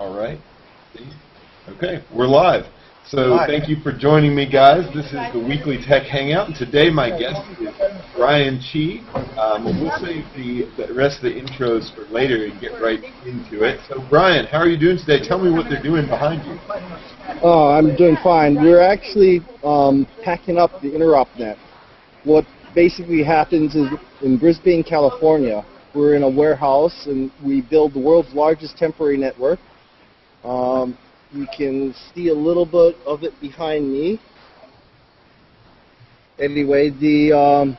All right. Okay, we're live. So thank you for joining me, guys. This is the weekly Tech Hangout, and today my guest is Brian Chee. We'll save the rest of the intros for later and get right into it. So, Brian, how are you doing today? Tell me what they're doing behind you. Oh, I'm doing fine. We're actually packing up the Interop net. What basically happens is in Brisbane, California, we're in a warehouse and we build the world's largest temporary network. You can see a little bit of it behind me. Anyway, the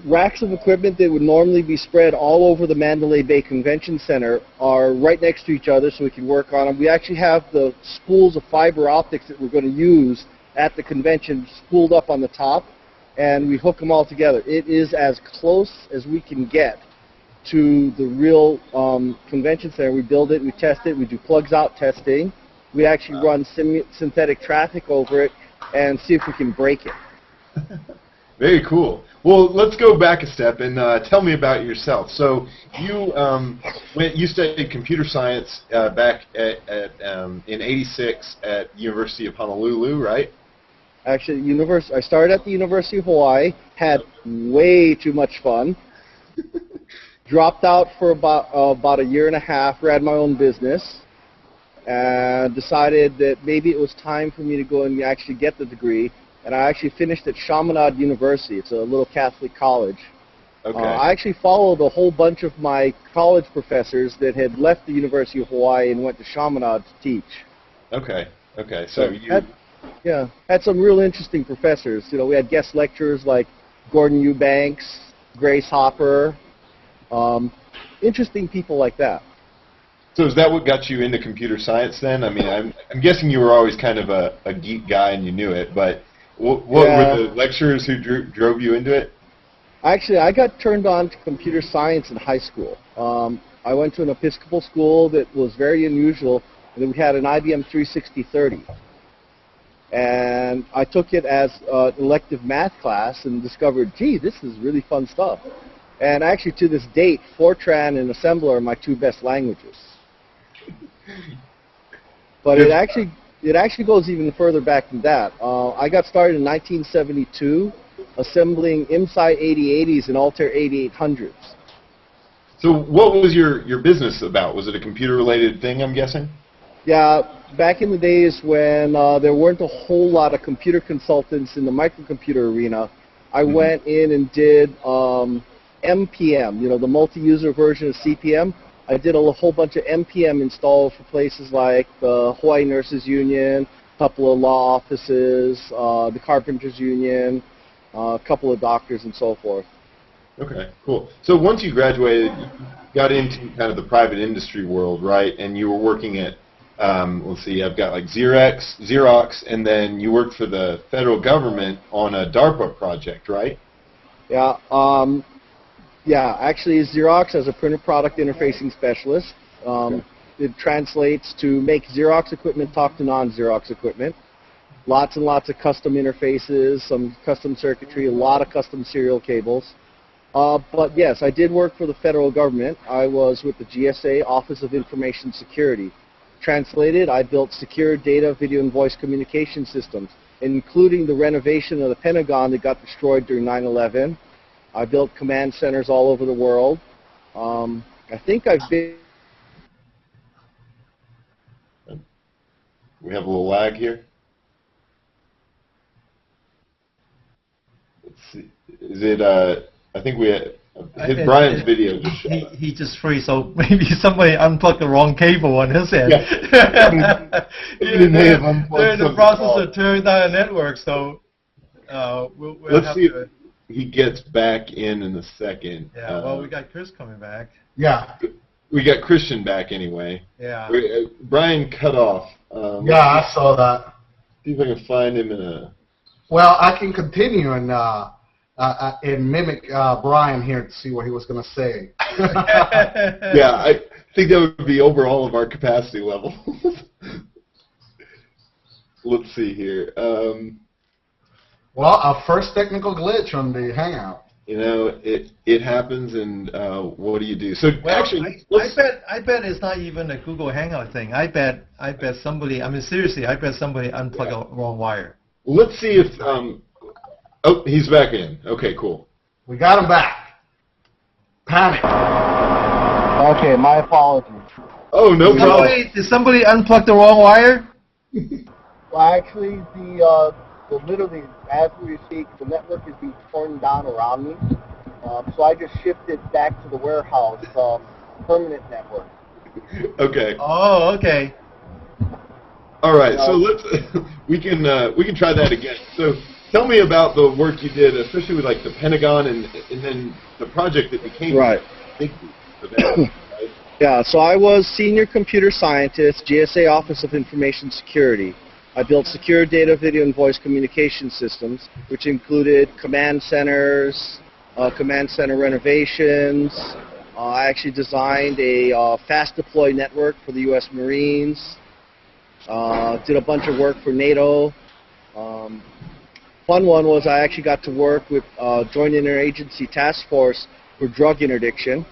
racks of equipment that would normally be spread all over the Mandalay Bay Convention Center are right next to each other so we can work on them. We actually have the spools of fiber optics that we're going to use at the convention spooled up on the top, and we hook them all together. It is as close as we can get to the real convention center. We build it, we test it, we do plugs out testing. We actually run synthetic traffic over it and see if we can break it. Very cool. Well, let's go back a step and tell me about yourself. So you studied computer science back in '86 at University of Honolulu, right? Actually, I started at the University of Hawaii, had way too much fun. Dropped out for about a year and a half, ran my own business, and decided that maybe it was time for me to go and actually get the degree. And I actually finished at Chaminade University. It's a little Catholic college. Okay. I actually followed a whole bunch of my college professors that had left the University of Hawaii and went to Chaminade to teach. Okay. Okay. So you had some real interesting professors. You know, we had guest lecturers like Gordon Eubanks, Grace Hopper. Interesting people like that. So is that what got you into computer science then? I mean, I'm guessing you were always kind of a geek guy and you knew it, but what were the lecturers who drove you into it? Actually, I got turned on to computer science in high school. I went to an Episcopal school that was very unusual, and we had an IBM 36030. And I took it as an elective math class and discovered, gee, this is really fun stuff. And actually, to this date, Fortran and Assembler are my two best languages. But it actually goes even further back than that. I got started in 1972, assembling IMSI 8080s and Altair 8800s. So what was your business about? Was it a computer-related thing, I'm guessing? Yeah, back in the days when there weren't a whole lot of computer consultants in the microcomputer arena, I went in and did MPM, you know, the multi-user version of CPM. I did a whole bunch of MPM installs for places like the Hawaii Nurses Union, a couple of law offices, the Carpenters Union, a couple of doctors, and so forth. Okay, cool. So once you graduated, you got into kind of the private industry world, right? And you were working at, let's see, I've got like Xerox, and then you worked for the federal government on a DARPA project, right? Yeah. Yeah, actually, Xerox as a printed product interfacing specialist. It translates to make Xerox equipment talk to non-Xerox equipment. Lots and lots of custom interfaces, some custom circuitry, a lot of custom serial cables. But yes, I did work for the federal government. I was with the GSA, Office of Information Security. Translated, I built secure data, video, and voice communication systems, including the renovation of the Pentagon that got destroyed during 9/11. I built command centers all over the world. I think I've been... We have a little lag here. Let's see. Is it, I think we had, Brian's video just shut up. He just freeze, so maybe somebody unplugged the wrong cable on his end. Yeah. They're in the process of tearing down the network, so we'll Let's see if he gets back in a second. Yeah, well, we got Chris coming back. Yeah. We got Christian back anyway. Yeah. Brian cut off. Yeah, I saw that. See if I can find him in a... Well, I can continue and mimic Brian here to see what he was going to say. Yeah, I think that would be over all of our capacity levels. Let's see here. Well, our first technical glitch on the Hangout. You know, it happens, and what do you do? So Well, actually, I bet it's not even a Google Hangout thing. I bet somebody. I mean, seriously, I bet somebody unplugged the wrong wire. let's see if. Oh, he's back in. Okay, cool. We got him back. Panic. Okay, my apologies. Oh, no problem. Did somebody unplug the wrong wire? Well, actually, literally, as we speak, the network is being torn down around me. So I just shifted back to the warehouse, permanent network. Okay. Oh, okay. All right. So let's we can try that again. So tell me about the work you did, especially with like the Pentagon and then the project that became Right. Big event, right? Yeah, so I was senior computer scientist, GSA Office of Information Security. I built secure data, video, and voice communication systems, which included command centers, command center renovations. I actually designed a fast deploy network for the U.S. Marines. Did a bunch of work for NATO. Fun one was I actually got to work with Joint Interagency Task Force for drug interdiction.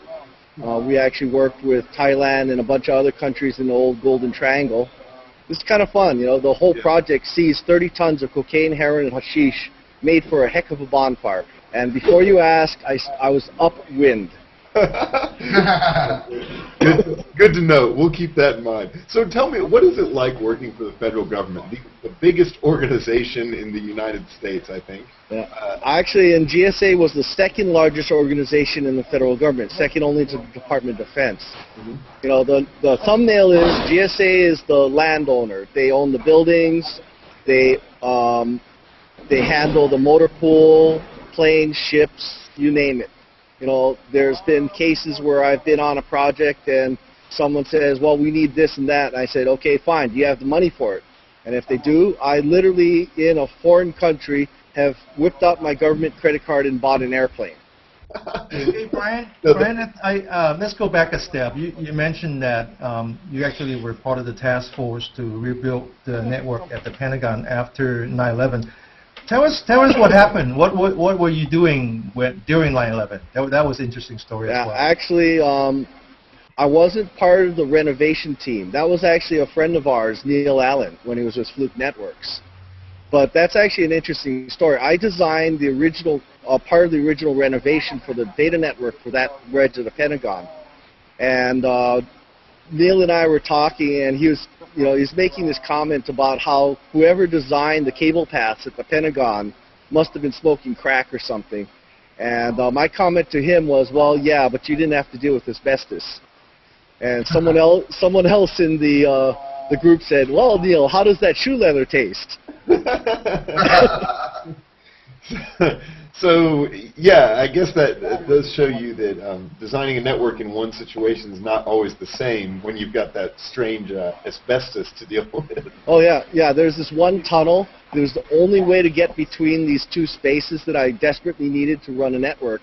We actually worked with Thailand and a bunch of other countries in the old Golden Triangle. It's kind of fun, you know. The whole project seized 30 tons of cocaine, heroin, and hashish, made for a heck of a bonfire. And before you ask, I was upwind. Good to know. We'll keep that in mind. So tell me, what is it like working for the federal government, the biggest organization in the United States, I think? Actually, and GSA was the second largest organization in the federal government, second only to the Department of Defense. Mm-hmm. You know, the thumbnail is GSA is the landowner. They own the buildings. They handle the motor pool, planes, ships, you name it. You know, there's been cases where I've been on a project and someone says, well, we need this and that. And I said, okay, fine. Do you have the money for it? And if they do, I literally, in a foreign country, have whipped out my government credit card and bought an airplane. Hey, Brian, let's go back a step. You mentioned that you actually were part of the task force to rebuild the network at the Pentagon after 9/11. Tell us what happened. What were you doing during 9/11? That was an interesting story as well. Actually, I wasn't part of the renovation team. That was actually a friend of ours, Neil Allen, when he was with Fluke Networks. But that's actually an interesting story. I designed the original, part of the original renovation for the data network for that edge of the Pentagon. And Neil and I were talking, and he was, he's making this comment about how whoever designed the cable paths at the Pentagon must have been smoking crack or something. And my comment to him was, well, yeah, but you didn't have to deal with asbestos. And someone else in the group said, well, Neil, how does that shoe leather taste? So, yeah, I guess that does show you that designing a network in one situation is not always the same when you've got that strange asbestos to deal with. Oh, yeah. There's this one tunnel. It was the only way to get between these two spaces that I desperately needed to run a network.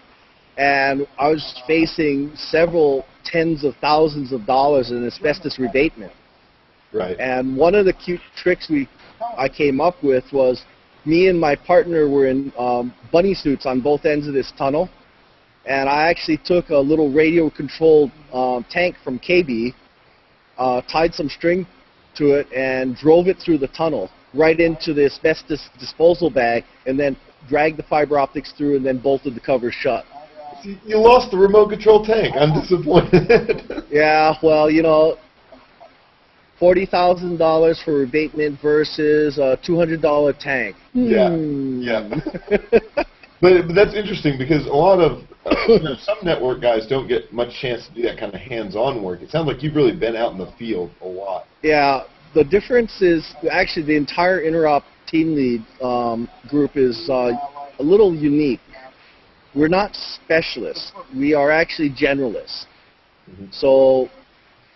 And I was facing several tens of thousands of dollars in asbestos rebatement. Right. And one of the cute tricks I came up with was me and my partner were in bunny suits on both ends of this tunnel, and I actually took a little radio-controlled tank from KB, tied some string to it, and drove it through the tunnel right into the asbestos disposal bag, and then dragged the fiber optics through and then bolted the cover shut. You lost the remote control tank. I'm disappointed. Yeah, well, $40,000 for rebatement versus a $200 tank. Yeah. But that's interesting because a lot of some network guys don't get much chance to do that kind of hands-on work. It sounds like you've really been out in the field a lot. Yeah, the difference is actually the entire Interop team lead group is a little unique. We're not specialists. We are actually generalists. Mm-hmm. So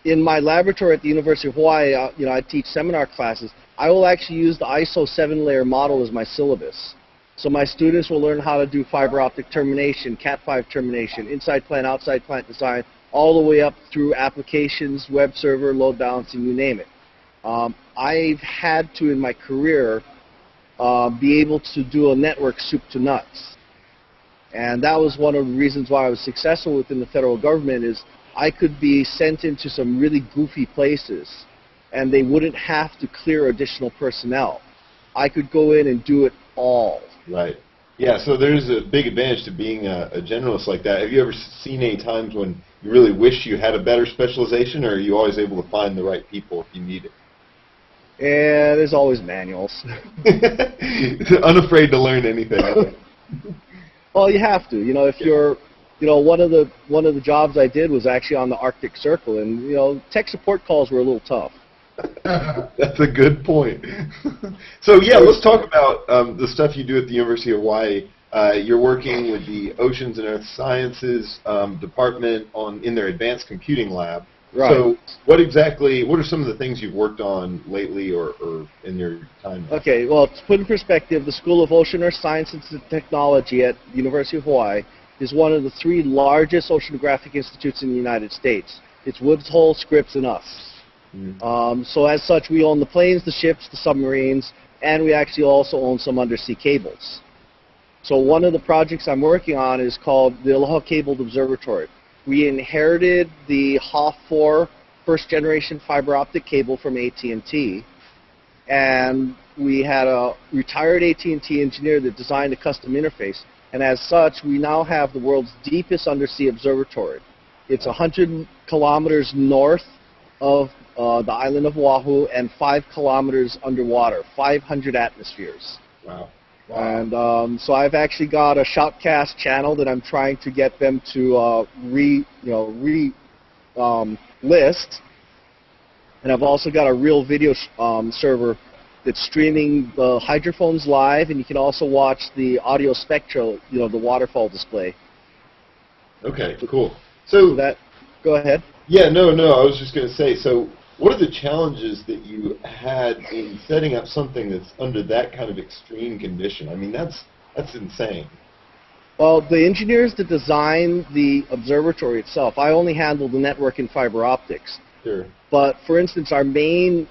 in my laboratory at the University of Hawaii, I teach seminar classes. I will actually use the ISO 7-layer model as my syllabus. So my students will learn how to do fiber optic termination, Cat5 termination, inside plant, outside plant design, all the way up through applications, web server, load balancing, you name it. I've had to, in my career, be able to do a network soup to nuts. And that was one of the reasons why I was successful within the federal government is I could be sent into some really goofy places and they wouldn't have to clear additional personnel. I could go in and do it all. Right. Yeah, so there's a big advantage to being a generalist like that. Have you ever seen any times when you really wish you had a better specialization, or are you always able to find the right people if you need it? Yeah, there's always manuals. Unafraid to learn anything. Well, you have to. You know, if you're, you know, one of the jobs I did was actually on the Arctic Circle, and you know, tech support calls were a little tough. That's a good point. So yeah, let's talk about the stuff you do at the University of Hawaii. You're working with the Oceans and Earth Sciences department in their advanced computing lab. Right. So what are some of the things you've worked on lately or in your time? Okay, well, to put in perspective, the School of Ocean Earth Sciences and Technology at the University of Hawaii is one of the 3 largest oceanographic institutes in the United States. It's Woods Hole, Scripps, and us. So as such, we own the planes, the ships, the submarines, and we actually also own some undersea cables. So one of the projects I'm working on is called the Aloha Cabled Observatory. We inherited the HOF-4 first-generation fiber optic cable from AT&T, and we had a retired AT&T engineer that designed a custom interface, and as such, we now have the world's deepest undersea observatory. It's 100 kilometers north of the island of Oahu and 5 kilometers underwater, 500 atmospheres. Wow. And so I've actually got a shoutcast channel that I'm trying to get them to list, and I've also got a real video server that's streaming the hydrophones live, and you can also watch the audio spectral, you know, the waterfall display. Okay, cool. So go ahead. Yeah, no, I was just going to say, so what are the challenges that you had in setting up something that's under that kind of extreme condition? I mean, that's insane. Well, the engineers that designed the observatory itself, I only handle the network and fiber optics. Sure. But for instance, our main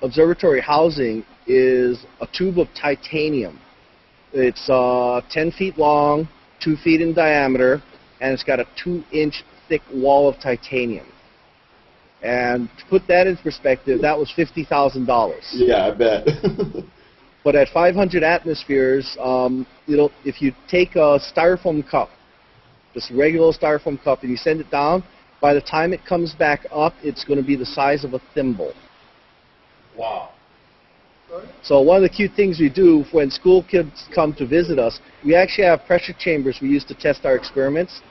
observatory housing is a tube of titanium. It's 10 feet long, 2 feet in diameter, and it's got a 2-inch thick wall of titanium. And to put that in perspective, that was $50,000. Yeah, I bet. But at 500 atmospheres, if you take a styrofoam cup, just a regular styrofoam cup, and you send it down, by the time it comes back up, it's going to be the size of a thimble. Wow. So one of the cute things we do when school kids come to visit us, we actually have pressure chambers we use to test our experiments.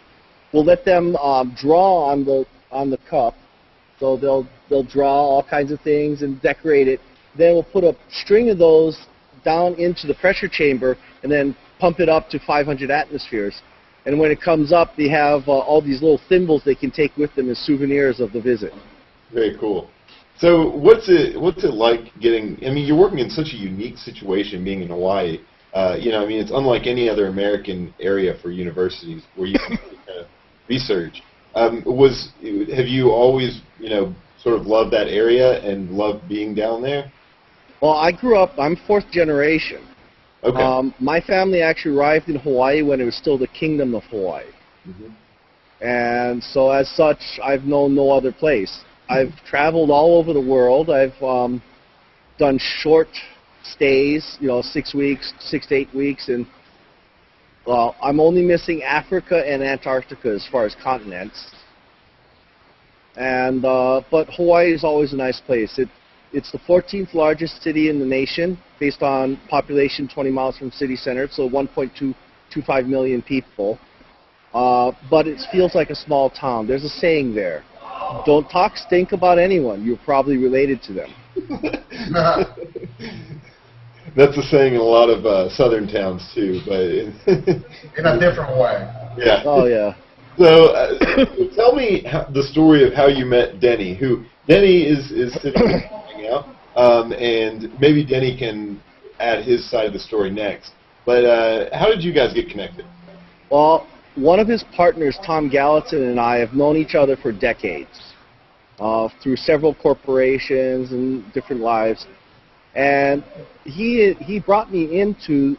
We'll let them draw on the cup. So they'll draw all kinds of things and decorate it. Then we'll put a string of those down into the pressure chamber and then pump it up to 500 atmospheres. And when it comes up, they have all these little thimbles they can take with them as souvenirs of the visit. Very cool. So what's it like getting? I mean, you're working in such a unique situation, being in Hawaii. I mean, it's unlike any other American area for universities where you can kind of research. Have you always, sort of loved that area and loved being down there? Well, I grew up, I'm 4th generation. Okay. My family actually arrived in Hawaii when it was still the Kingdom of Hawaii. Mm-hmm. And so as such, I've known no other place. I've traveled all over the world. I've done short stays, 6 weeks, 6 to 8 weeks, and I'm only missing Africa and Antarctica as far as continents. And but Hawaii is always a nice place. It's the 14th largest city in the nation, based on population 20 miles from city center, so 1.225 million people. But it feels like a small town. There's a saying there: "Don't talk stink about anyone. You're probably related to them." That's a saying in a lot of southern towns too, but in a different way. Yeah. Oh yeah. So tell me the story of how you met Denny. Denny is sitting hanging out, and maybe Denny can add his side of the story next. But how did you guys get connected? Well, one of his partners, Tom Gallatin, and I have known each other for decades, through several corporations and different lives. And he brought me into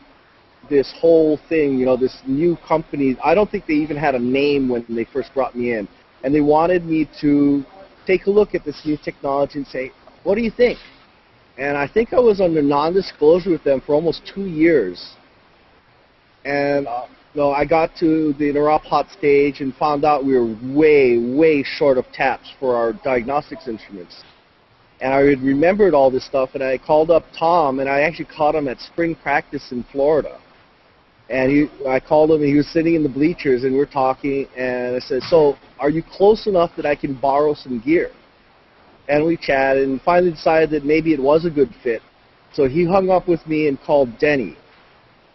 this whole thing, you know, this new company. I don't think they even had a name when they first brought me in. And they wanted me to take a look at this new technology and say, what do you think? And I think I was under non-disclosure with them for almost 2 years. And I got to the Interop hot stage and found out we were way, way short of taps for our diagnostics instruments. And I had remembered all this stuff, and I called up Tom, and I actually caught him at spring practice in Florida. And I called him, and he was sitting in the bleachers, and we're talking, and I said, so are you close enough that I can borrow some gear? And we chatted, and finally decided that maybe it was a good fit. So he hung up with me and called Denny.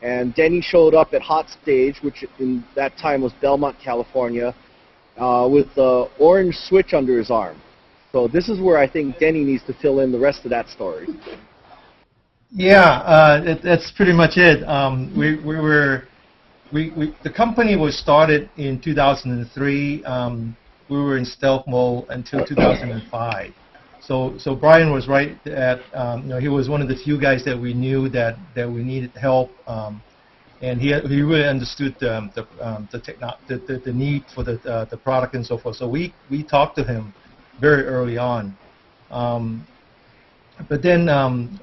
And Denny showed up at Hot Stage, which in that time was Belmont, California, with the orange switch under his arm. So this is where I think Denny needs to fill in the rest of that story. Yeah, that's pretty much it. The company was started in 2003. We were in stealth mode until 2005. So Brian was right that he was one of the few guys that we knew that we needed help, and he really understood the need for the product and so forth. So we talked to him very early on. But then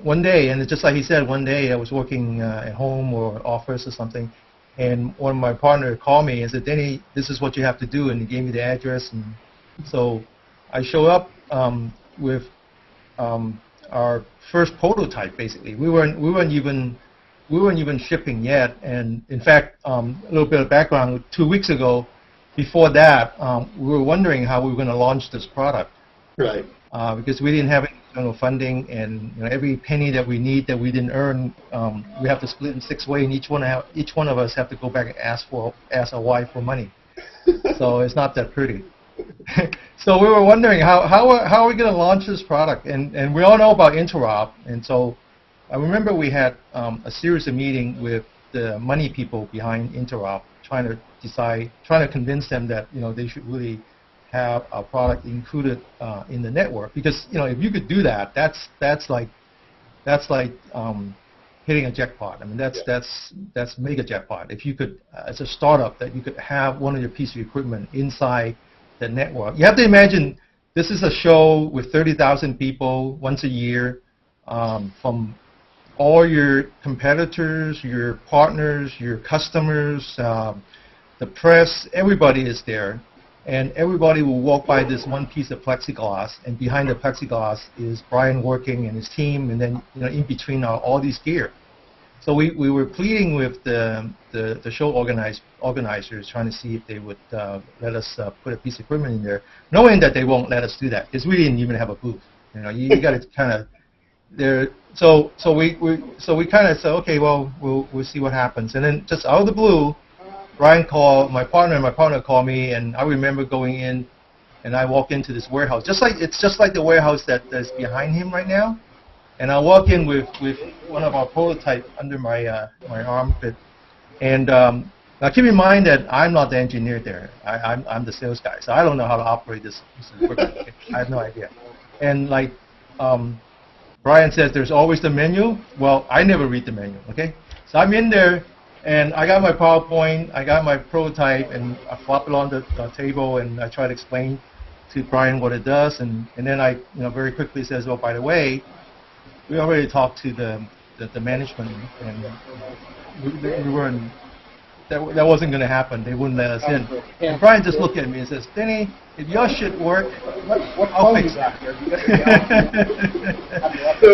one day, and just like he said, one day I was working at home or office or something, and one of my partners called me and said, Denny, this is what you have to do, and he gave me the address. And so I showed up with our first prototype. Basically, we weren't even shipping yet. And in fact, a little bit of background: 2 weeks ago, before that, we were wondering how we were going to launch this product. Right. Because we didn't have any external funding, and every penny that we need that we didn't earn, we have to split in 6 ways, and each one of us have to go back and ask our wife for money. So it's not that pretty. So we were wondering how are we going to launch this product, and we all know about Interop, and so I remember we had a series of meetings with the money people behind Interop, trying to convince them that they should really have our product included in the network, because if you could do that, that's like hitting a jackpot. I mean that's mega jackpot. If you could, as a startup, that you could have one of your piece of equipment inside the network. You have to imagine this is a show with 30,000 people once a year, from all your competitors, your partners, your customers, the press. Everybody is there. And everybody will walk by this one piece of plexiglass, and behind the plexiglass is Brian working and his team, and then in between are all these gear. So we were pleading with the show organizers, trying to see if they would let us put a piece of equipment in there, knowing that they won't let us do that because we didn't even have a booth. You got to kind of there. So we kind of said, okay, well we'll see what happens, and then just out of the blue, Brian called my partner, and my partner called me, and I remember going in, and I walk into this warehouse, it's just like the warehouse that's behind him right now, and I walk in with one of our prototypes under my my armpit, and now keep in mind that I'm not the engineer there, I'm the sales guy, so I don't know how to operate this equipment. I have no idea, and like Brian says, there's always the menu. Well, I never read the menu, okay, so I'm in there. And I got my PowerPoint, I got my prototype, and I flop it on the table, and I try to explain to Brian what it does, and then I very quickly says, well, by the way, we already talked to the management, and we weren't, that wasn't going to happen. They wouldn't let us in. And Brian just looked at me and says, Denny, if your shit work, I'll fix it.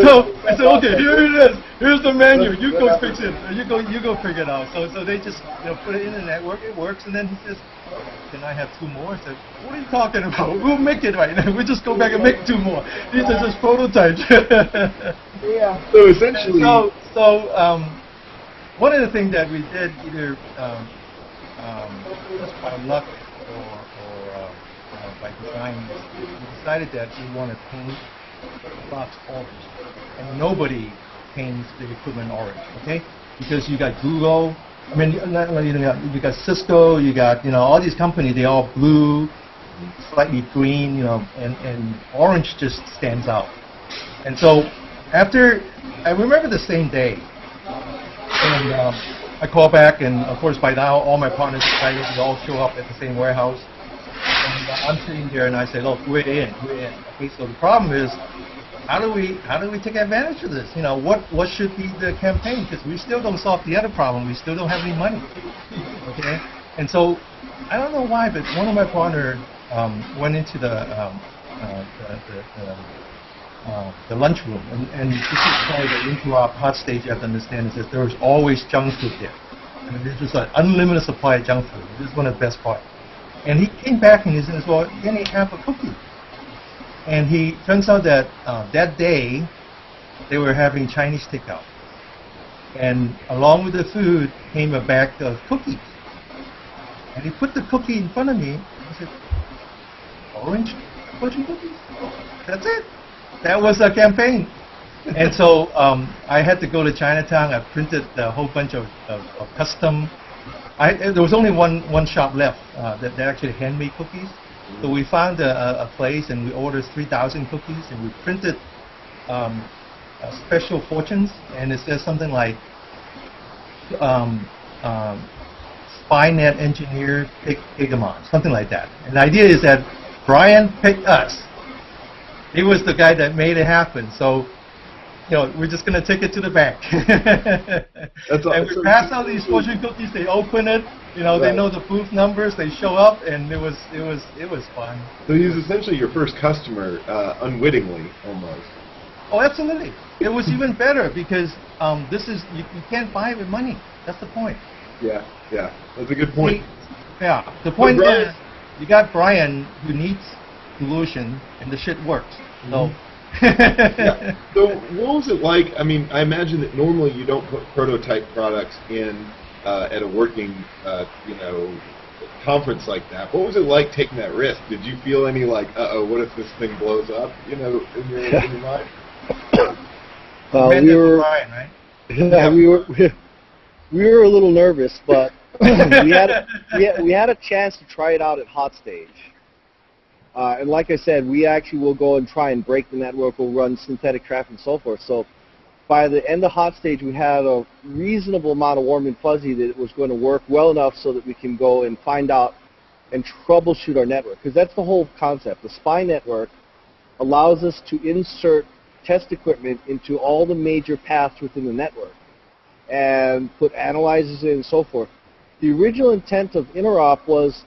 So I said, okay, here it is. Here's the menu. You go fix it. You go figure it out. So they just put it in the network. It works. And then he says, can I have 2 more? I said, what are you talking about? We'll make it right now. We'll just go back and make 2 more. These are just prototypes. Yeah. So essentially. So one of the things that we did, either just by luck or by design, we decided that we want to paint the box orange, and nobody paints the equipment orange, okay? Because you got Google, I mean, you got Cisco, you got all these companies. They all blue, slightly green, and orange just stands out. And so after, I remember the same day. And I call back, and of course by now all my partners decided to all show up at the same warehouse. And I'm sitting there, and I say, look, we're in. Okay, so the problem is, how do we take advantage of this? You know, what should be the campaign? Because we still don't solve the other problem. We still don't have any money. Okay, and so I don't know why, but one of my partners went into the lunchroom, and this is called the Interop hot stage. You have to understand is that there was always junk food there. I mean, there's just an unlimited supply of junk food. This is one of the best parts. And he came back and he says, well, Denny, have a cookie. And he turns out that that day they were having Chinese takeout, and along with the food came a bag of cookies. And he put the cookie in front of me. And he said, orange fortune cookies. That's it. That was the campaign. And so I had to go to Chinatown. I printed a whole bunch of custom. There was only one shop left that actually handmade cookies. So we found a place, and we ordered 3,000 cookies, and we printed special fortunes, and it says something like Spynet engineer pick Gigamon, something like that. And the idea is that Brian picked us. He was the guy that made it happen. So, you know, we're just going to take it to the bank. And we pass out these fortune cookies. They open it. You know, they know the booth numbers. They show up, and it was fun. So he was essentially your first customer, unwittingly, almost. Oh, absolutely. It was even better because this is you can't buy it with money. That's the point. Yeah, that's a good point. The point is, you got Brian who needs solution, and the shit works. So. So what was it like? I mean, I imagine that normally you don't put prototype products in at a working, conference like that. What was it like taking that risk? Did you feel any like, what if this thing blows up? In your mind. We were Brian, right? Yeah, we were a little nervous, but we had a chance to try it out at Hot Stage. And like I said, we actually will go and try and break the network. We'll run synthetic traffic and so forth. So by the end of Hot Stage, we had a reasonable amount of warm and fuzzy that it was going to work well enough so that we can go and find out and troubleshoot our network. Because that's the whole concept. The SPY network allows us to insert test equipment into all the major paths within the network and put analyzers in and so forth. The original intent of Interop was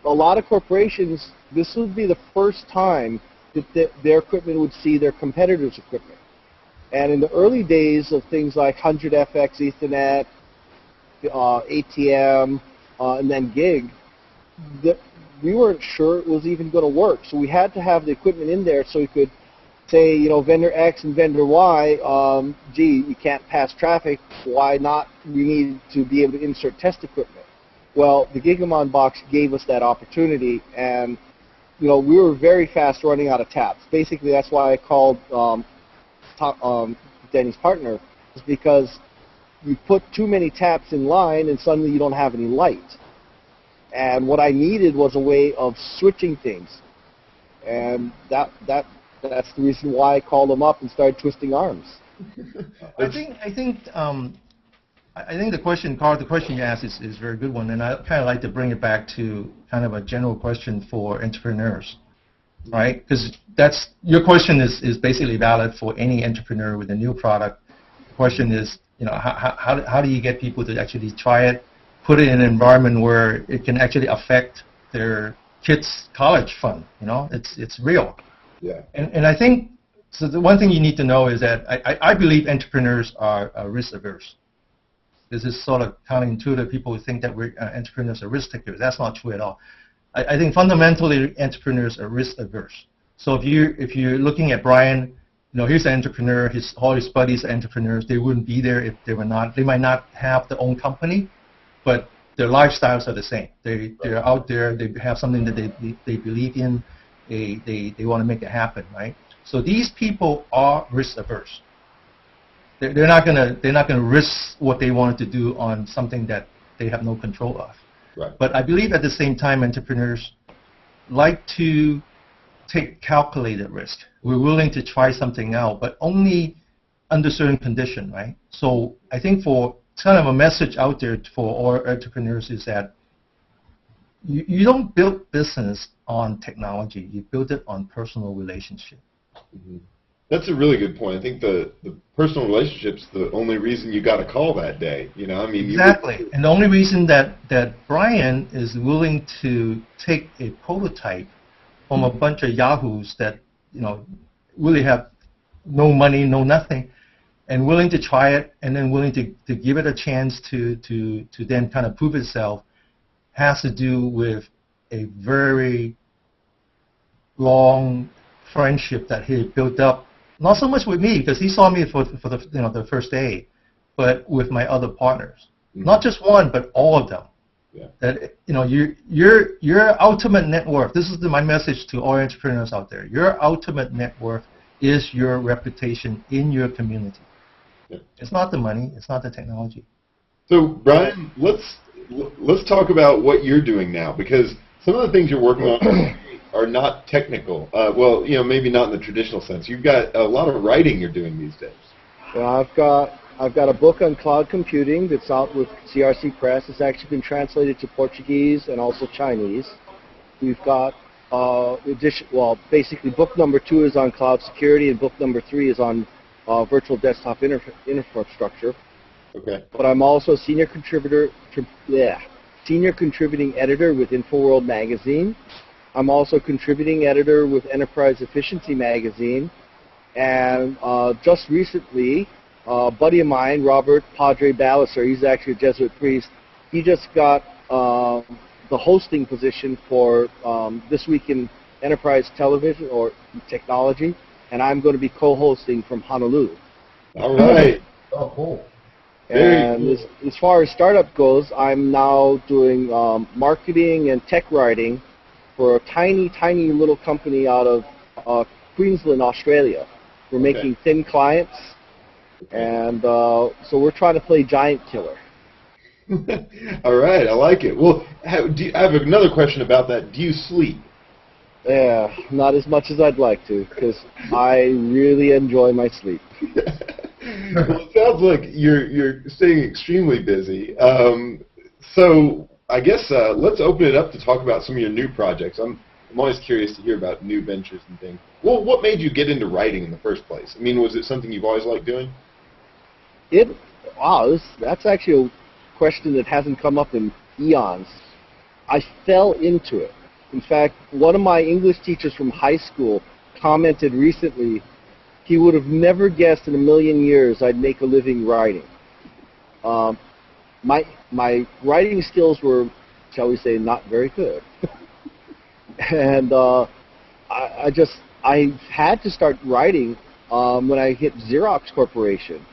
a lot of corporations, this would be the first time that their equipment would see their competitors' equipment. And in the early days of things like 100FX Ethernet, ATM, and then gig, we weren't sure it was even going to work. So we had to have the equipment in there so we could say, vendor X and vendor Y, gee, you can't pass traffic, why not? We need to be able to insert test equipment. Well, the Gigamon box gave us that opportunity, and we were very fast running out of taps. Basically, that's why I called Denny's partner, is because you put too many taps in line, and suddenly you don't have any light. And what I needed was a way of switching things, and that's the reason why I called them up and started twisting arms. I think the question, Carl, the question you asked is a very good one, and I kind of like to bring it back to kind of a general question for entrepreneurs, right? Because your question is basically valid for any entrepreneur with a new product. The question is, how do you get people to actually try it, put it in an environment where it can actually affect their kids' college fund? It's real. Yeah. And I think so. The one thing you need to know is that I believe entrepreneurs are risk averse. This is sort of counterintuitive. People think that entrepreneurs are risk takers. That's not true at all. I think fundamentally entrepreneurs are risk averse. So if you're looking at Brian, he's an entrepreneur. All his buddies are entrepreneurs. They wouldn't be there if they were not. They might not have their own company, but their lifestyles are the same. They're out there. They have something that they believe in. They want to make it happen, right? So these people are risk averse. They're not gonna risk what they wanted to do on something that they have no control of. Right. But I believe at the same time, entrepreneurs like to take calculated risk. We're willing to try something out, but only under certain condition, right? So I think for kind of a message out there for all entrepreneurs is that you don't build business on technology. You build it on personal relationship. Mm-hmm. That's a really good point. I think the personal relationship's the only reason you got a call that day. You know, I mean, exactly. And the only reason that Brian is willing to take a prototype from a bunch of yahoos that really have no money, no nothing, and willing to try it, and then willing to give it a chance to then kind of prove itself, has to do with a very long friendship that he built up. Not so much with me, because he saw me for the first day, but with my other partners. Mm-hmm. Not just one, but all of them. Yeah. That your ultimate net worth. This is my message to all entrepreneurs out there. Your ultimate net worth is your reputation in your community. Yeah. It's not the money. It's not the technology. So Brian, let's talk about what you're doing now, because some of the things you're working on are not technical. Well, maybe not in the traditional sense. You've got a lot of writing you're doing these days. Well, I've got a book on cloud computing that's out with CRC Press. It's actually been translated to Portuguese and also Chinese. We've got basically book number 2 is on cloud security, and book number 3 is on virtual desktop infrastructure. Okay. But I'm also senior contributing editor with InfoWorld magazine. I'm also contributing editor with Enterprise Efficiency magazine, and just recently, a buddy of mine, Robert Padre Ballister, he's actually a Jesuit priest, he just got the hosting position for This Week in Enterprise Television or Technology, and I'm going to be co-hosting from Honolulu. All right. Oh, cool. And as far as startup goes, I'm now doing marketing and tech writing for a tiny, tiny little company out of Queensland, Australia. We're making thin clients, and so we're trying to play giant killer. All right, I like it. Well, I have another question about that. Do you sleep? Yeah, not as much as I'd like to, because I really enjoy my sleep. Well, it sounds like you're staying extremely busy. So I guess let's open it up to talk about some of your new projects. I'm always curious to hear about new ventures and things. Well, what made you get into writing in the first place? I mean, was it something you've always liked doing? That's actually a question that hasn't come up in eons. I fell into it. In fact, one of my English teachers from high school commented recently, he would have never guessed in a million years I'd make a living writing. My writing skills were, shall we say, not very good. And I had to start writing when I hit Xerox Corporation.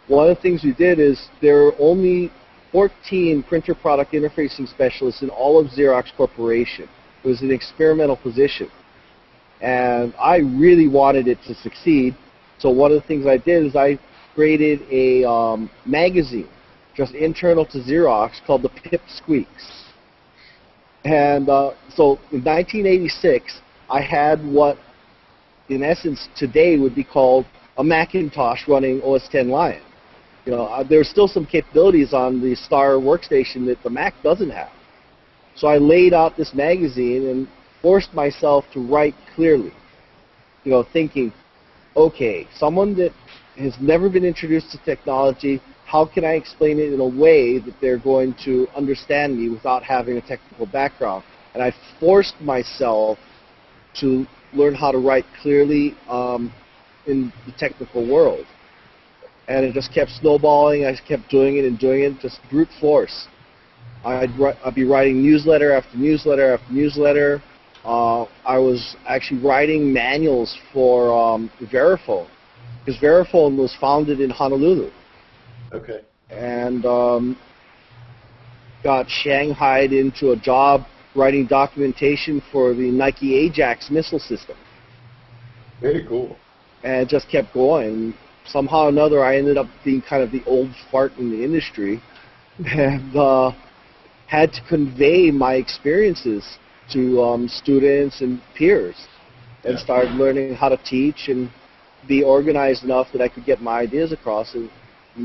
One of the things we did is there were only 14 printer product interfacing specialists in all of Xerox Corporation. It was an experimental position. And I really wanted it to succeed. So one of the things I did is I created a magazine just internal to Xerox called the Pip Squeaks. And so in 1986, I had what, in essence, today would be called a Macintosh running OS X Lion. There's still some capabilities on the Star workstation that the Mac doesn't have. So I laid out this magazine and forced myself to write clearly, thinking, okay, someone that has never been introduced to technology, how can I explain it in a way that they're going to understand me without having a technical background? And I forced myself to learn how to write clearly in the technical world. And it just kept snowballing. I kept doing it, just brute force. I'd be writing newsletter after newsletter after newsletter. I was actually writing manuals for Verifone, because Verifone was founded in Honolulu. Okay. And got shanghaied into a job writing documentation for the Nike Ajax missile system. Very cool. And it just kept going. Somehow or another, I ended up being kind of the old fart in the industry, and had to convey my experiences to students and peers, and started learning how to teach and be organized enough that I could get my ideas across. And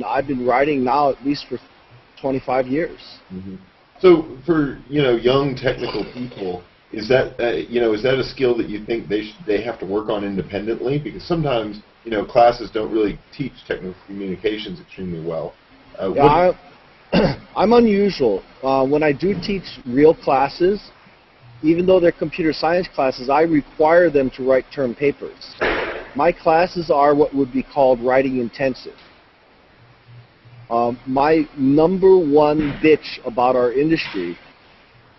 I've been writing now at least for 25 years. Mm-hmm. So for young technical people, is that is that a skill that you think they have to work on independently? Because sometimes classes don't really teach technical communications extremely well. I'm unusual. When I do teach real classes, even though they're computer science classes, I require them to write term papers. My classes are what would be called writing intensive. My number one bitch about our industry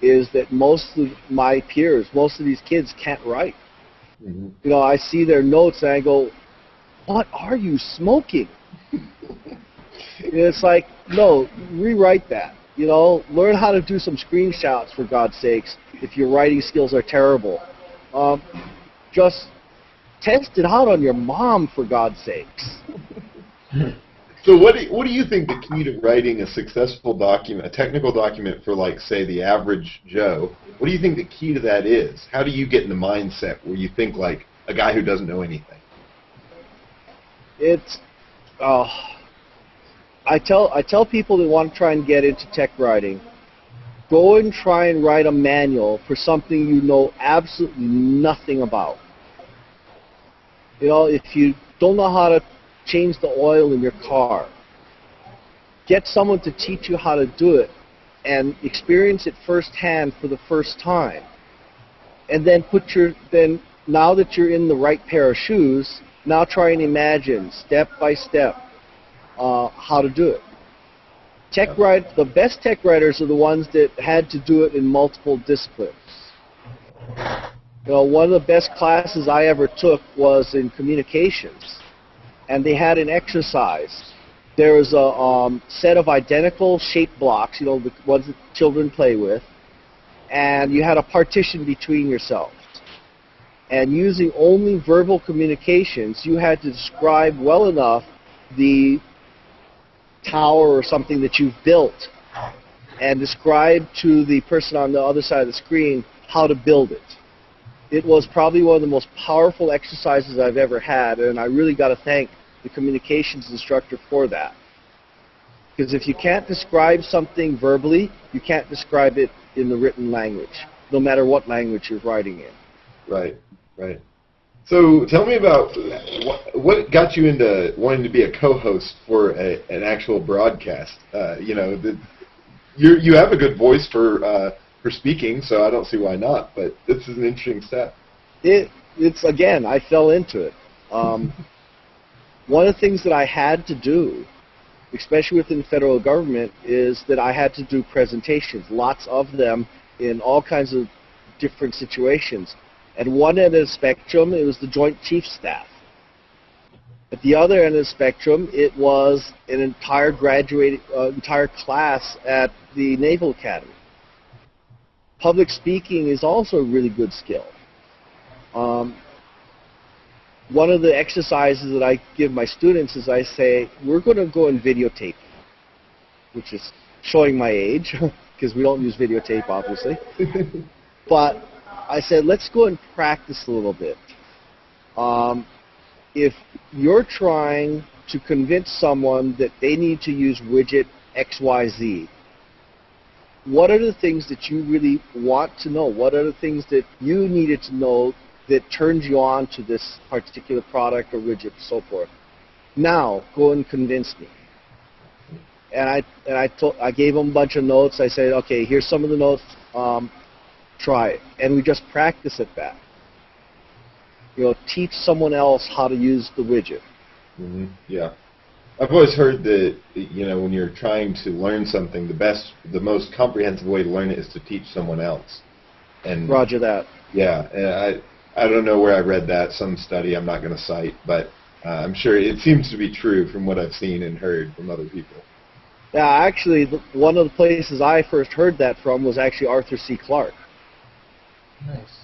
is that most of my peers, most of these kids can't write. Mm-hmm. I see their notes and I go, what are you smoking? It's like, no, rewrite that. Learn how to do some screenshots, for God's sakes, if your writing skills are terrible. Just test it out on your mom, for God's sakes. So what do you think the key to writing a successful document, a technical document for, like, say, the average Joe, what do you think the key to that is? How do you get in the mindset where you think like a guy who doesn't know anything? It's, I tell people that want to try and get into tech writing, go and try and write a manual for something you know absolutely nothing about. If you don't know how to change the oil in your car, get someone to teach you how to do it and experience it firsthand for the first time. And then now that you're in the right pair of shoes, now try and imagine step by step how to do it. The best tech writers are the ones that had to do it in multiple disciplines. One of the best classes I ever took was in communications, and they had an exercise. There was a set of identical shape blocks, the ones that children play with, and you had a partition between yourselves. And using only verbal communications, you had to describe well enough the tower or something that you've built and describe to the person on the other side of the screen how to build it. It was probably one of the most powerful exercises I've ever had, and I really got to thank the communications instructor for that. Because if you can't describe something verbally, you can't describe it in the written language, no matter what language you're writing in. Right, right. So tell me about what got you into wanting to be a co-host for an actual broadcast. You have a good voice for speaking, so I don't see why not. But this is an interesting step. It's again, I fell into it. One of the things that I had to do, especially within the federal government, is that I had to do presentations, lots of them in all kinds of different situations. At one end of the spectrum, it was the Joint Chiefs Staff. At the other end of the spectrum, it was an entire entire class at the Naval Academy. Public speaking is also a really good skill. One of the exercises that I give my students is I say, we're going to go and videotape, which is showing my age, because we don't use videotape, obviously. But I said, let's go and practice a little bit. If you're trying to convince someone that they need to use widget XYZ, what are the things that you really want to know? What are the things that you needed to know that turns you on to this particular product or widget and so forth? Now, go and convince me. And I gave them a bunch of notes. I said, okay, here's some of the notes. Try it. And we just practice at that. Teach someone else how to use the widget. Mm-hmm. Yeah. I've always heard that, when you're trying to learn something, the most comprehensive way to learn it is to teach someone else. And Roger that. Yeah. And I don't know where I read that, some study I'm not going to cite, but I'm sure it seems to be true from what I've seen and heard from other people. Yeah, actually, one of the places I first heard that from was actually Arthur C. Clarke. Nice.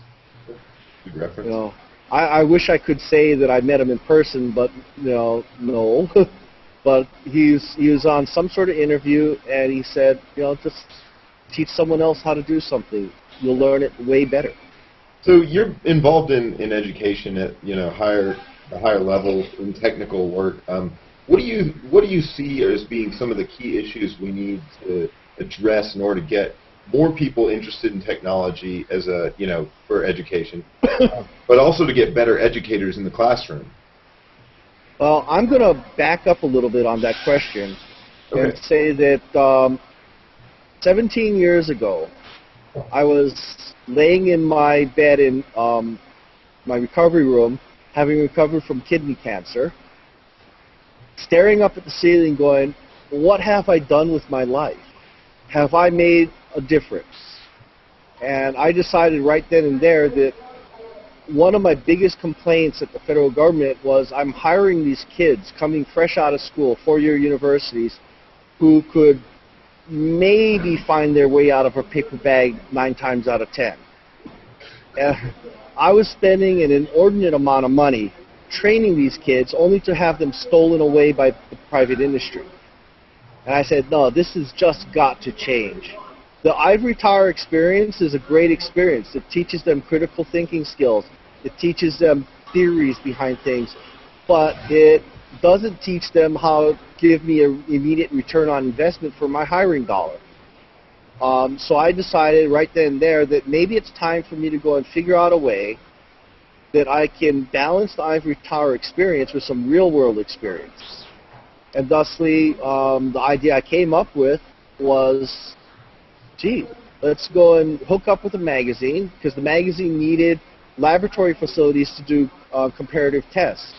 Good reference. I wish I could say that I met him in person, but no. But he was on some sort of interview, and he said, just teach someone else how to do something. You'll learn it way better. So you're involved in education at higher level in technical work. What do you see as being some of the key issues we need to address in order to get more people interested in technology as a, for education, but also to get better educators in the classroom? Well, I'm going to back up a little bit on that question and say that 17 years ago, I was laying in my bed in my recovery room, having recovered from kidney cancer, staring up at the ceiling going, what have I done with my life? Have I made a difference? And I decided right then and there that one of my biggest complaints at the federal government was I'm hiring these kids coming fresh out of school, four-year universities, who could maybe find their way out of a paper bag 9 times out of 10. I was spending an inordinate amount of money training these kids only to have them stolen away by the private industry. And I said, no, this has just got to change. The ivory tower experience is a great experience. It teaches them critical thinking skills. It teaches them theories behind things. But it doesn't teach them how to give me an immediate return on investment for my hiring dollar. So I decided right then and there that maybe it's time for me to go and figure out a way that I can balance the ivory tower experience with some real-world experience. And thusly, the idea I came up with was, gee, let's go and hook up with a magazine, because the magazine needed laboratory facilities to do comparative tests.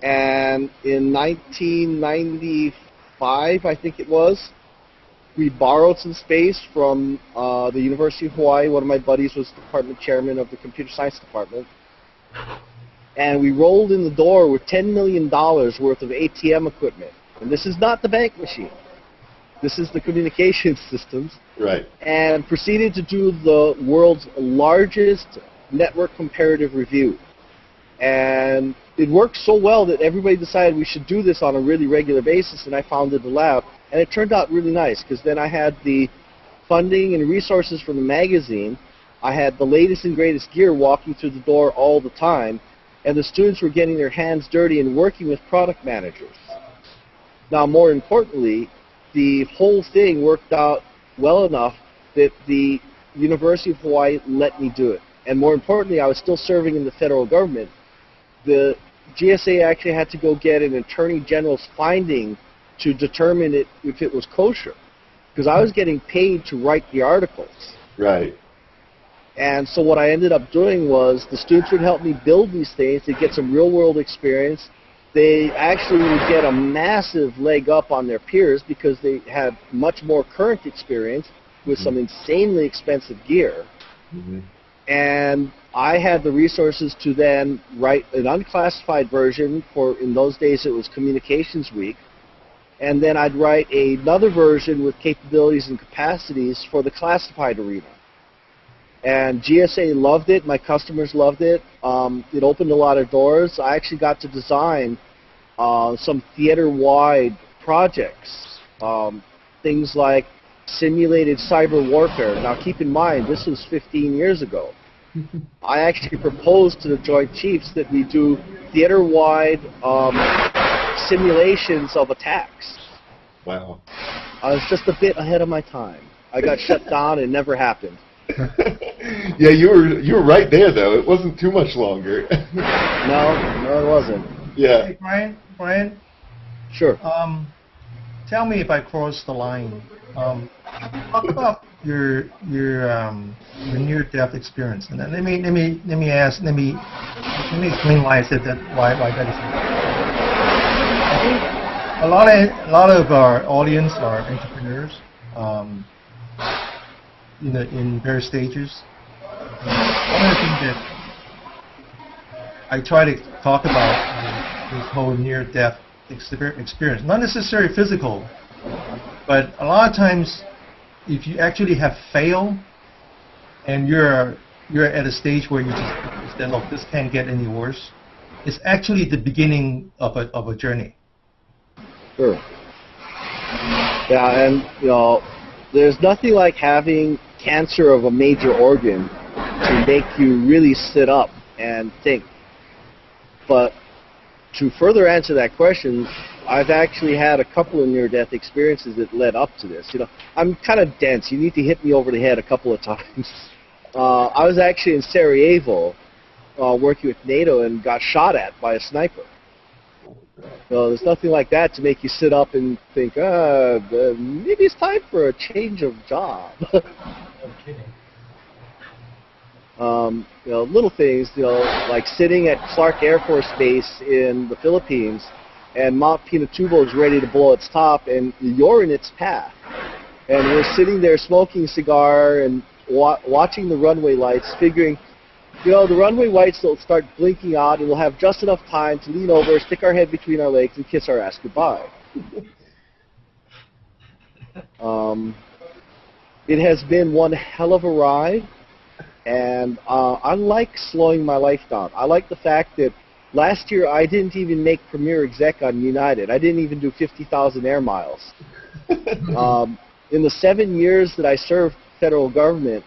And in 1995, I think it was, we borrowed some space from the University of Hawaii. One of my buddies was department chairman of the computer science department. And we rolled in the door with $10 million worth of ATM equipment. And this is not the bank machine. This is the communication systems. Right. And proceeded to do the world's largest network comparative review. And it worked so well that everybody decided we should do this on a really regular basis, and I founded the lab. And it turned out really nice, because then I had the funding and resources from the magazine. I had the latest and greatest gear walking through the door all the time, and the students were getting their hands dirty and working with product managers. Now, more importantly, the whole thing worked out well enough that the University of Hawaii let me do it. And more importantly, I was still serving in the federal government. The GSA actually had to go get an attorney general's finding to determine if it was kosher, because I was getting paid to write the articles. Right. And so what I ended up doing was the students would help me build these things. They'd get some real-world experience. They actually would get a massive leg up on their peers because they had much more current experience with some insanely expensive gear. And I had the resources to then write an unclassified version for, in those days it was Communications Week, and then I'd write another version with capabilities and capacities for the classified arena. And GSA loved it, my customers loved it. It opened a lot of doors. I actually got to design some theater-wide projects, things like simulated cyber warfare. Now keep in mind, this was 15 years ago. I actually proposed to the Joint Chiefs that we do theater-wide simulations of attacks. Wow. I was just a bit ahead of my time. I got shut down and it never happened. Yeah, you were right there though. It wasn't too much longer. No, it wasn't. Yeah. Hey, Brian. Sure. Tell me if I crossed the line. Talk about your near-death experience, and then let me explain why I said that. Why that is. I think a lot of our audience are entrepreneurs. In various stages. One of the things that I try to talk about is this whole near-death experience. Not necessarily physical, but a lot of times, if you actually have failed and you're at a stage where you just say, look, this can't get any worse, it's actually the beginning of a journey. Sure. Yeah, and there's nothing like having cancer of a major organ to make you really sit up and think. But to further answer that question, I've actually had a couple of near-death experiences that led up to this. You know, I'm kind of dense. You need to hit me over the head a couple of times. I was actually in Sarajevo working with NATO and got shot at by a sniper. So there's nothing like that to make you sit up and think, maybe it's time for a change of job. No kidding. You know, little things, you know, like sitting at Clark Air Force Base in the Philippines, and Mount Pinatubo is ready to blow its top, and you're in its path. And we're sitting there smoking a cigar and watching the runway lights, figuring, you know, the runway lights will start blinking out, and we'll have just enough time to lean over, stick our head between our legs, and kiss our ass goodbye. It has been one hell of a ride, and I like slowing my life down. I like the fact that last year I didn't even make Premier Exec on United. I didn't even do 50,000 air miles. In the 7 years that I served federal government,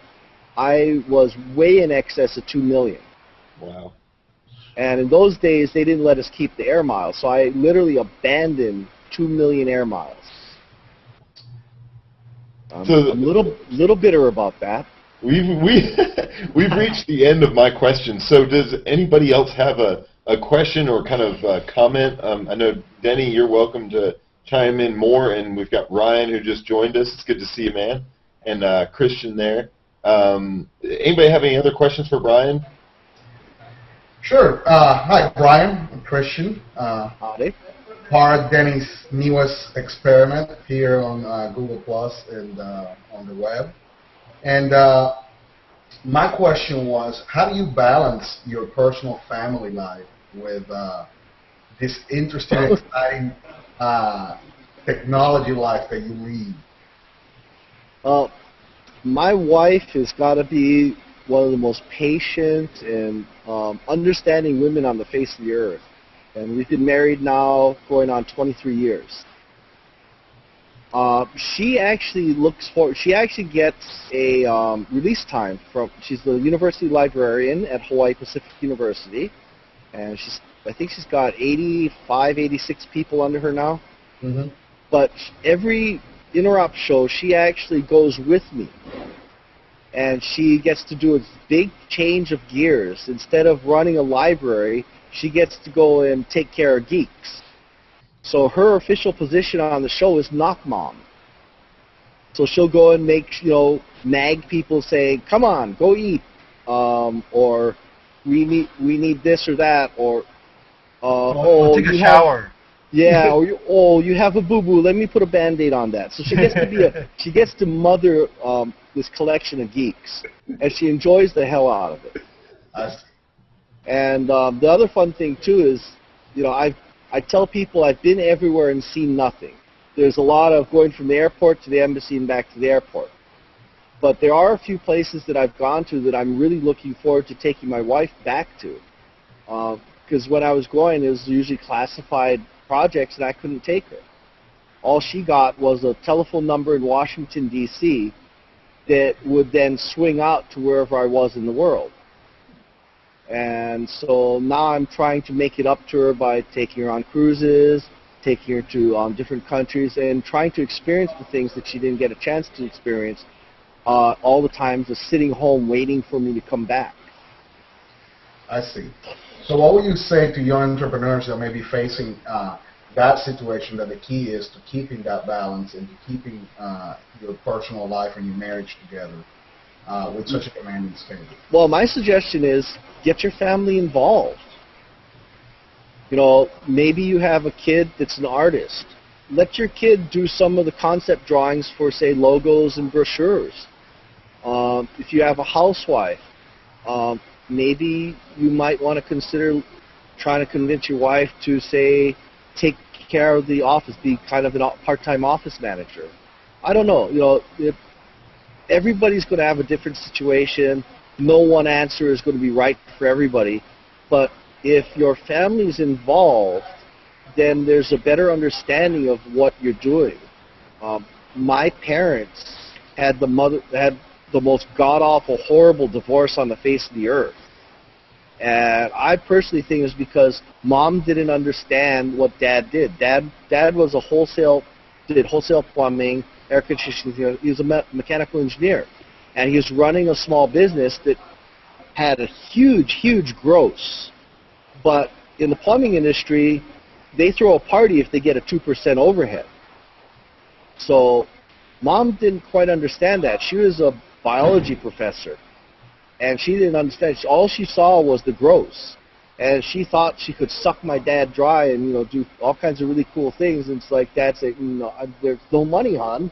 I was way in excess of 2 million. Wow. And in those days, they didn't let us keep the air miles, so I literally abandoned 2 million air miles. I'm a little bitter about that. We've reached the end of my questions. So does anybody else have a question or kind of a comment? I know, Denny, you're welcome to chime in more, and we've got Ryan who just joined us. It's good to see you, man. And Christian there. Anybody have any other questions for Brian? Sure. Hi, Brian. I'm Christian. Howdy. Part of Denny's newest experiment here on Google Plus and on the web. And my question was, how do you balance your personal family life with this interesting, exciting technology life that you lead? My wife has got to be one of the most patient and understanding women on the face of the earth. And we've been married now going on 23 years. She actually gets a release time from, she's the university librarian at Hawaii Pacific University, and I think she's got 85, 86 people under her now. Mm-hmm. But every Interop show, she actually goes with me, and she gets to do a big change of gears. Instead of running a library, she gets to go and take care of geeks. So her official position on the show is knock mom. So she'll go and nag people, say, "Come on, go eat," or we need this or that, or take a shower. Yeah, or you have a boo-boo. Let me put a Band-Aid on that. So she gets to she gets to mother this collection of geeks, and she enjoys the hell out of it. And the other fun thing too is, I tell people I've been everywhere and seen nothing. There's a lot of going from the airport to the embassy and back to the airport. But there are a few places that I've gone to that I'm really looking forward to taking my wife back to. Because when I was going, it was usually classified projects and I couldn't take her. All she got was a telephone number in Washington, D.C. that would then swing out to wherever I was in the world. And so now I'm trying to make it up to her by taking her on cruises, taking her to different countries, and trying to experience the things that she didn't get a chance to experience all the time, just sitting home waiting for me to come back. I see. So what would you say to young entrepreneurs that may be facing that situation, that the key is to keeping that balance and to keeping your personal life and your marriage together with such a commanding schedule? Well, my suggestion is get your family involved. Maybe you have a kid that's an artist. Let your kid do some of the concept drawings for, say, logos and brochures. If you have a housewife, maybe you might want to consider trying to convince your wife to, say, take care of the office, be kind of a part-time office manager. I don't know. Everybody's going to have a different situation. No one answer is going to be right for everybody. But if your family's involved, then there's a better understanding of what you're doing. My parents had the most god-awful, horrible divorce on the face of the earth. And I personally think it was because mom didn't understand what dad did. Dad was did wholesale plumbing, air conditioning. He was a mechanical engineer, and he was running a small business that had a huge gross. But in the plumbing industry, they throw a party if they get a 2% overhead. So mom didn't quite understand that. She was a biology professor, and she didn't understand. All she saw was the gross, and she thought she could suck my dad dry and do all kinds of really cool things. And it's like, Dad said, there's no money, hon.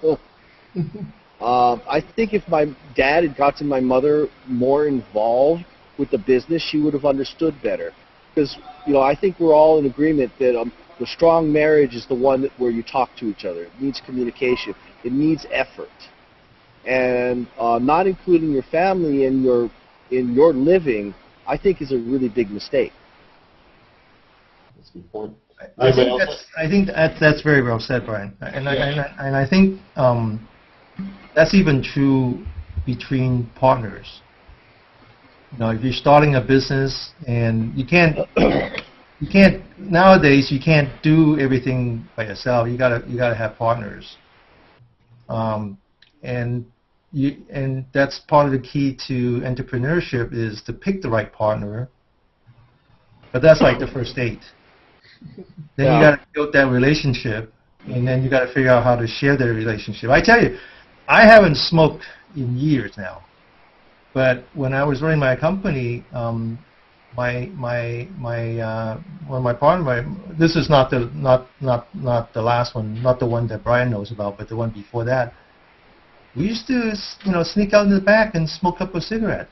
I think if my dad had gotten my mother more involved with the business, she would have understood better. Because I think we're all in agreement that the strong marriage is the one where you talk to each other. It needs communication. It needs effort. And not including your family in your living, I think, is a really big mistake. That's a good point. I think that's very well said, Brian. And I think that's even true between partners. If you're starting a business and you can't nowadays you can't do everything by yourself. You gotta have partners. And that's part of the key to entrepreneurship is to pick the right partner. But that's like the first date. Then you got to build that relationship, and then you got to figure out how to share that relationship. I tell you, I haven't smoked in years now, but when I was running my company, one of my partner, this is not the last one, not the one that Brian knows about, but the one before that. We used to, sneak out in the back and smoke up a cigarette,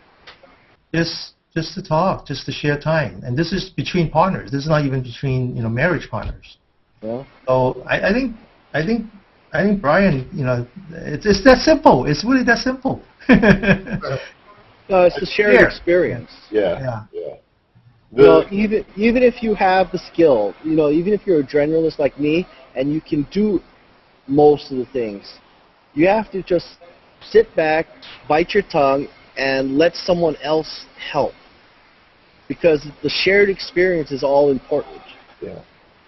just to talk, just to share time. And this is between partners. This is not even between marriage partners. Yeah. So I think Brian, it's that simple. It's really that simple. No, it's the shared experience. Yeah. Even if you have the skill, even if you're a generalist like me and you can do most of the things, you have to just sit back, bite your tongue, and let someone else help. Because the shared experience is all important. Yeah.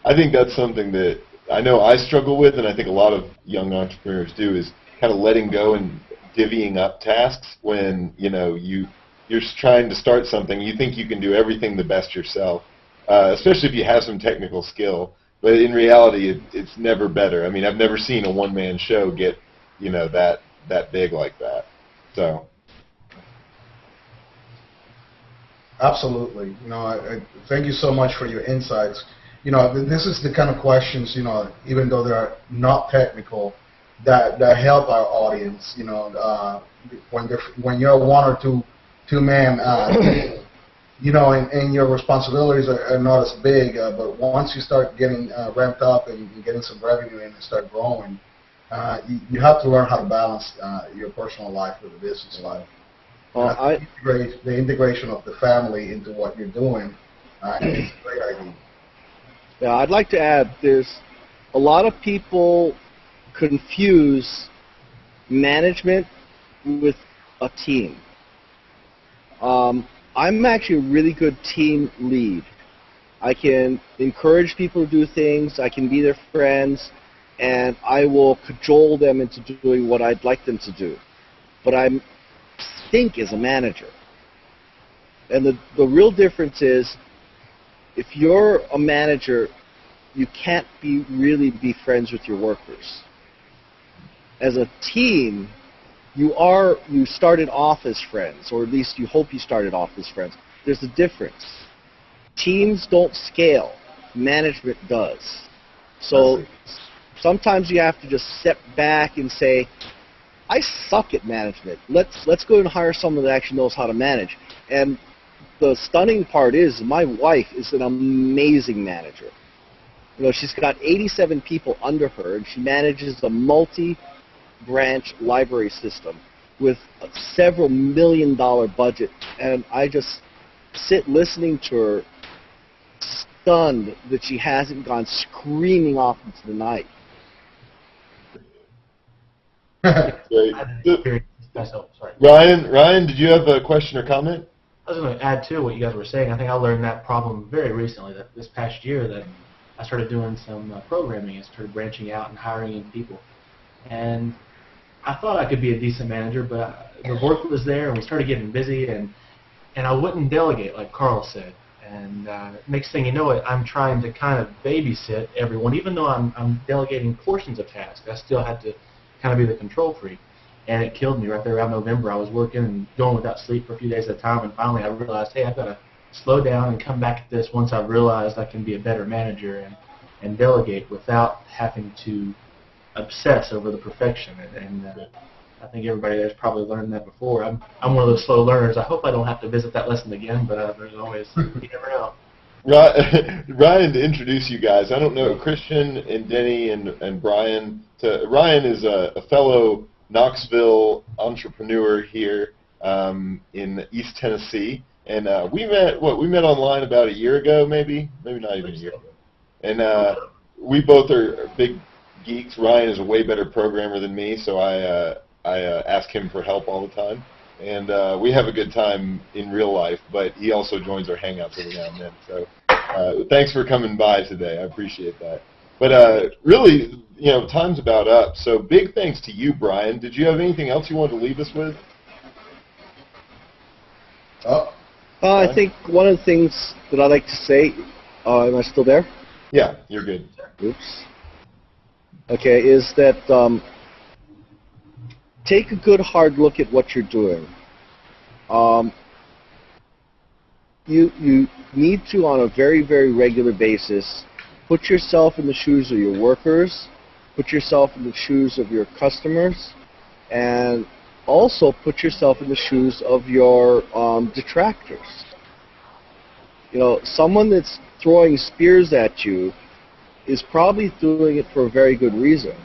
I think that's something that I know I struggle with, and I think a lot of young entrepreneurs do, is kind of letting go and divvying up tasks when, you're trying to start something. You think you can do everything the best yourself, especially if you have some technical skill. But in reality, it's never better. I mean, I've never seen a one-man show get, that big like that. So. Absolutely. Thank you so much for your insights. This is the kind of questions, even though they are not technical, that help our audience. When you're one or two man, and your responsibilities are not as big, but once you start getting ramped up and getting some revenue in and start growing, you have to learn how to balance your personal life with the business life. The integration of the family into what you're doing is a great idea. Yeah, I'd like to add, there's a lot of people confuse management with a team. I'm actually a really good team lead. I can encourage people to do things, I can be their friends, and I will cajole them into doing what I'd like them to do. But I think as a manager. And the real difference is, if you're a manager, you can't really be friends with your workers. As a team, you started off as friends, or at least you hope you started off as friends. There's a difference. Teams don't scale. Management does. So sometimes you have to just step back and say, I suck at management. Let's go and hire someone that actually knows how to manage. And the stunning part is, my wife is an amazing manager. She's got 87 people under her, and she manages a multi-branch library system with a several million-dollar budget. And I just sit listening to her, stunned that she hasn't gone screaming off into the night. Great. Ryan, did you have a question or comment? I was going to add to what you guys were saying. I think I learned that problem very recently, that this past year, that I started doing some programming and started branching out and hiring in people. And I thought I could be a decent manager, but the work was there, and we started getting busy, and I wouldn't delegate, like Carl said. And next thing you know it, I'm trying to kind of babysit everyone. Even though I'm delegating portions of tasks, I still had to kind of be the control freak. And it killed me right there around November. I was working and going without sleep for a few days at a time, and finally I realized, hey, I've got to slow down and come back to this once I realized I can be a better manager and delegate without having to obsess over the perfection. And I think everybody there's probably learned that before. I'm one of those slow learners. I hope I don't have to visit that lesson again, but there's always, you never know. Ryan, to introduce you guys, I don't know, Christian and Denny and Brian. Ryan is a fellow Knoxville entrepreneur here in East Tennessee, and we met online about a year ago, maybe not even a year ago. And we both are big geeks. Ryan is a way better programmer than me, so I ask him for help all the time, and we have a good time in real life. But he also joins our hangouts every now and then. So thanks for coming by today. I appreciate that. But really, time's about up. So big thanks to you, Brian. Did you have anything else you wanted to leave us with? I think one of the things that I like to say, am I still there? Yeah, you're good. Oops. Okay, is that take a good hard look at what you're doing. You need to, on a very, very regular basis, put yourself in the shoes of your workers, put yourself in the shoes of your customers, and also put yourself in the shoes of your detractors. Someone that's throwing spears at you is probably doing it for a very good reason.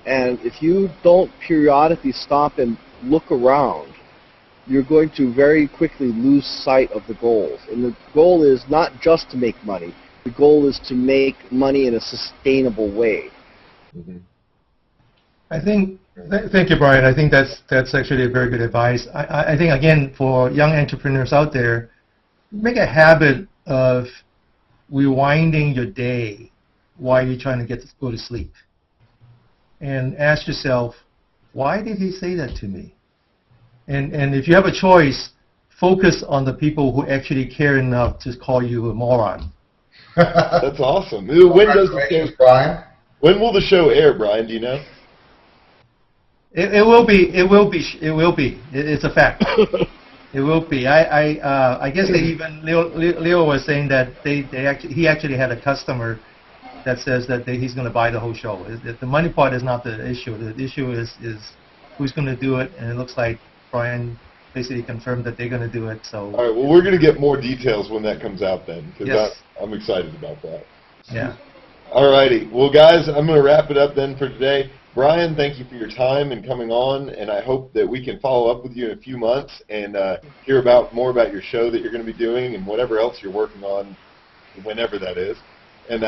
And if you don't periodically stop and look around, you're going to very quickly lose sight of the goals. And the goal is not just to make money. The goal is to make money in a sustainable way. Mm-hmm. Thank you, Brian. I think that's actually a very good advice. I think, again, for young entrepreneurs out there, make a habit of rewinding your day while you're trying to go to sleep. And ask yourself, why did he say that to me? And if you have a choice, focus on the people who actually care enough to call you a moron. That's awesome. When will the show air, Brian? Do you know? It will be. It's a fact. It will be. I guess they even Leo was saying that he actually had a customer that says that he's going to buy the whole show. The money part is not the issue. The issue is who's going to do it, and it looks like Brian basically confirmed that they're going to do it. So. All right. Well, we're going to get more details when that comes out then, because yes. I'm excited about that. Yeah. All righty. Well, guys, I'm going to wrap it up then for today. Brian, thank you for your time and coming on, and I hope that we can follow up with you in a few months and hear more about your show that you're going to be doing and whatever else you're working on, whenever that is. And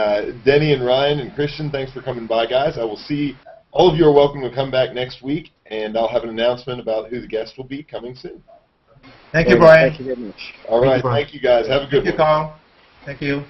Denny and Ryan and Christian, thanks for coming by, guys. I will see all of you are welcome to come back next week, and I'll have an announcement about who the guest will be coming soon. Thank you, Brian. Thank you very much. All right. Thank you, guys. Have a good one. Thank you, Carl. Thank you.